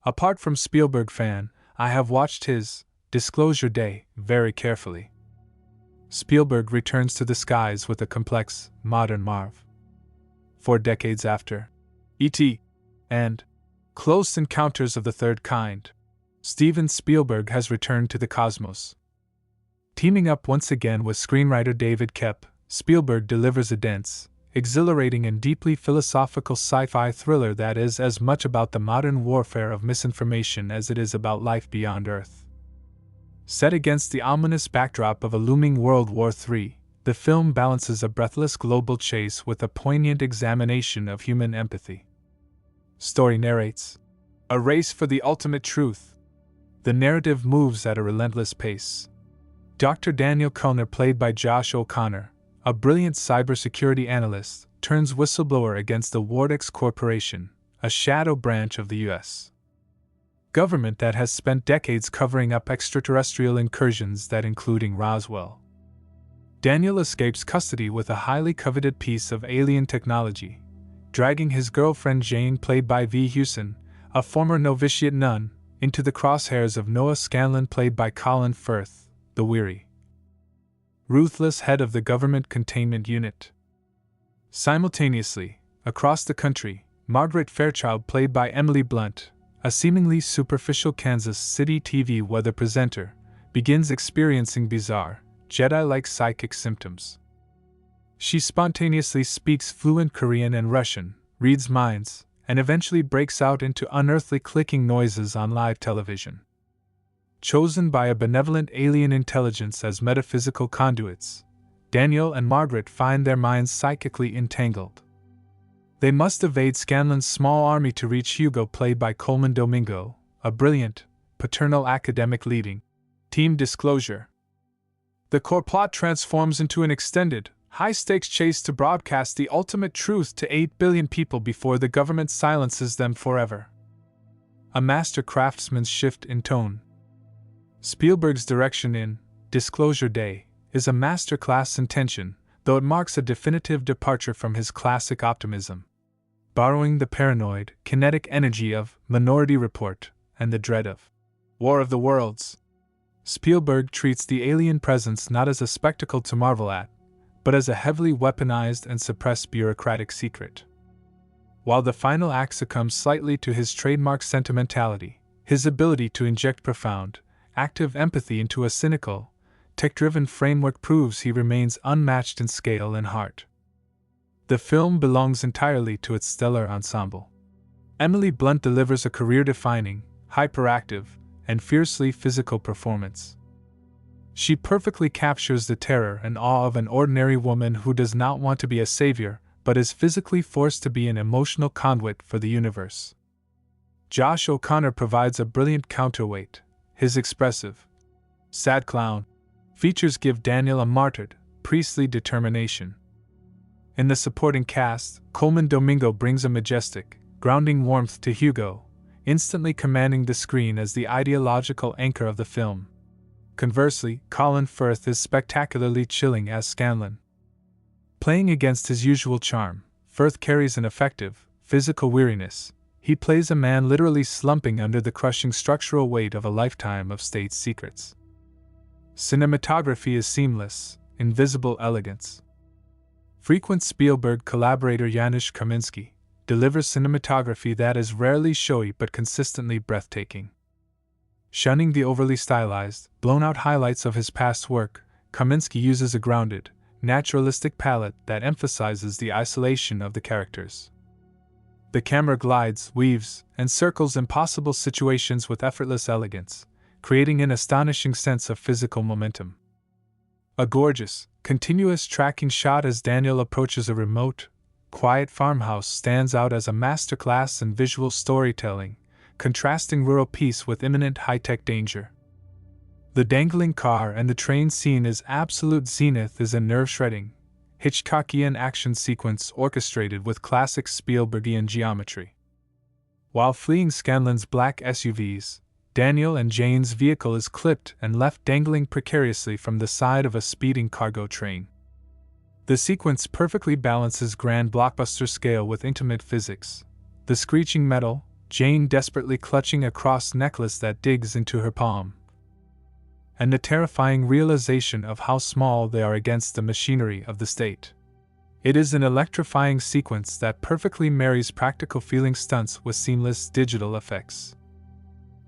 Apart from Spielberg fan, I have watched his Disclosure Day very carefully. Spielberg returns to the skies with a complex, modern Marv. 4 decades after E.T. and Close Encounters of the Third Kind, Steven Spielberg has returned to the cosmos. Teaming up once again with screenwriter David Koepp, Spielberg delivers a dense, exhilarating and deeply philosophical sci-fi thriller that is as much about the modern warfare of misinformation as it is about life beyond Earth. Set against the ominous backdrop of a looming World War III, the film balances a breathless global chase with a poignant examination of human empathy. Story narrates a race for the ultimate truth. The narrative moves at a relentless pace. Dr. Daniel Kellner, played by Josh O'Connor, a brilliant cybersecurity analyst, turns whistleblower against the Vortex Corporation, a shadow branch of the U.S. government that has spent decades covering up extraterrestrial incursions that including Roswell. Daniel escapes custody with a highly coveted piece of alien technology, dragging his girlfriend Jane, played by V. Hewson, a former novitiate nun, into the crosshairs of Noah Scanlon, played by Colin Firth, the weary, ruthless head of the government containment unit. Simultaneously, across the country, Margaret Fairchild, played by Emily Blunt, a seemingly superficial Kansas City TV weather presenter, begins experiencing bizarre, Jedi-like psychic symptoms. She spontaneously speaks fluent Korean and Russian, reads minds, and eventually breaks out into unearthly clicking noises on live television. Chosen by a benevolent alien intelligence as metaphysical conduits, Daniel and Margaret find their minds psychically entangled. They must evade Scanlon's small army to reach Hugo, played by Coleman Domingo, a brilliant, paternal academic leading Team Disclosure. The core plot transforms into an extended, high-stakes chase to broadcast the ultimate truth to 8 billion people before the government silences them forever. A master craftsman's shift in tone. Spielberg's direction in Disclosure Day is a masterclass in tension, though it marks a definitive departure from his classic optimism. Borrowing the paranoid, kinetic energy of Minority Report and the dread of War of the Worlds, Spielberg treats the alien presence not as a spectacle to marvel at, but as a heavily weaponized and suppressed bureaucratic secret. While the final act succumbs slightly to his trademark sentimentality, his ability to inject profound, active empathy into a cynical, tech-driven framework proves he remains unmatched in scale and heart. The film belongs entirely to its stellar ensemble. Emily Blunt delivers a career-defining, hyperactive, and fiercely physical performance. She perfectly captures the terror and awe of an ordinary woman who does not want to be a savior, but is physically forced to be an emotional conduit for the universe. Josh O'Connor provides a brilliant counterweight. His expressive, sad clown features give Daniel a martyred, priestly determination. In the supporting cast, Coleman Domingo brings a majestic, grounding warmth to Hugo, instantly commanding the screen as the ideological anchor of the film. Conversely, Colin Firth is spectacularly chilling as Scanlon. Playing against his usual charm, Firth carries an effective, physical weariness. He plays a man literally slumping under the crushing structural weight of a lifetime of state secrets. Cinematography is seamless, invisible elegance. Frequent Spielberg collaborator Janusz Kaminski delivers cinematography that is rarely showy but consistently breathtaking. Shunning the overly stylized, blown-out highlights of his past work, Kaminski uses a grounded, naturalistic palette that emphasizes the isolation of the characters. The camera glides, weaves, and circles impossible situations with effortless elegance, creating an astonishing sense of physical momentum. A gorgeous, continuous tracking shot as Daniel approaches a remote, quiet farmhouse stands out as a masterclass in visual storytelling, contrasting rural peace with imminent high-tech danger. The dangling car and the train scene is absolute zenith is a nerve-shredding, Hitchcockian action sequence orchestrated with classic Spielbergian geometry. While fleeing Scanlon's black SUVs, Daniel and Jane's vehicle is clipped and left dangling precariously from the side of a speeding cargo train. The sequence perfectly balances grand blockbuster scale with intimate physics. The screeching metal, Jane desperately clutching a cross necklace that digs into her palm. And the terrifying realization of how small they are against the machinery of the state. It is an electrifying sequence that perfectly marries practical feeling stunts with seamless digital effects.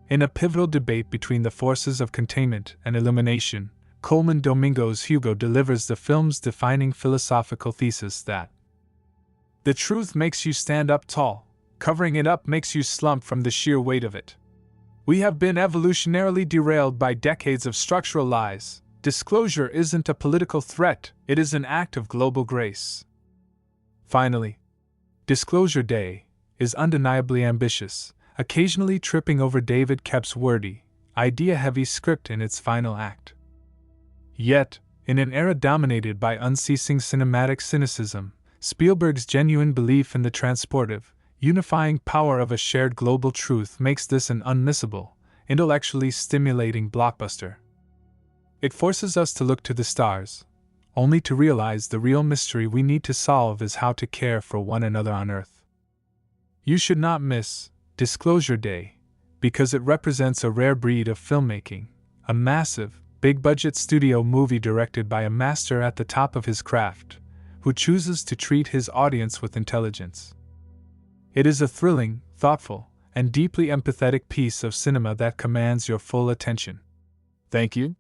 In a pivotal debate between the forces of containment and illumination, Coleman Domingo's Hugo delivers the film's defining philosophical thesis that the truth makes you stand up tall, covering it up makes you slump from the sheer weight of it. We have been evolutionarily derailed by decades of structural lies. Disclosure isn't a political threat, it is an act of global grace. Finally, Disclosure Day is undeniably ambitious, occasionally tripping over David Koepp's wordy, idea-heavy script in its final act. Yet, in an era dominated by unceasing cinematic cynicism, Spielberg's genuine belief in the transportive, unifying power of a shared global truth makes this an unmissable, intellectually stimulating blockbuster. It forces us to look to the stars, only to realize the real mystery we need to solve is how to care for one another on Earth. You should not miss Disclosure Day, because it represents a rare breed of filmmaking, a massive, big-budget studio movie directed by a master at the top of his craft, who chooses to treat his audience with intelligence. It is a thrilling, thoughtful, and deeply empathetic piece of cinema that commands your full attention. Thank you.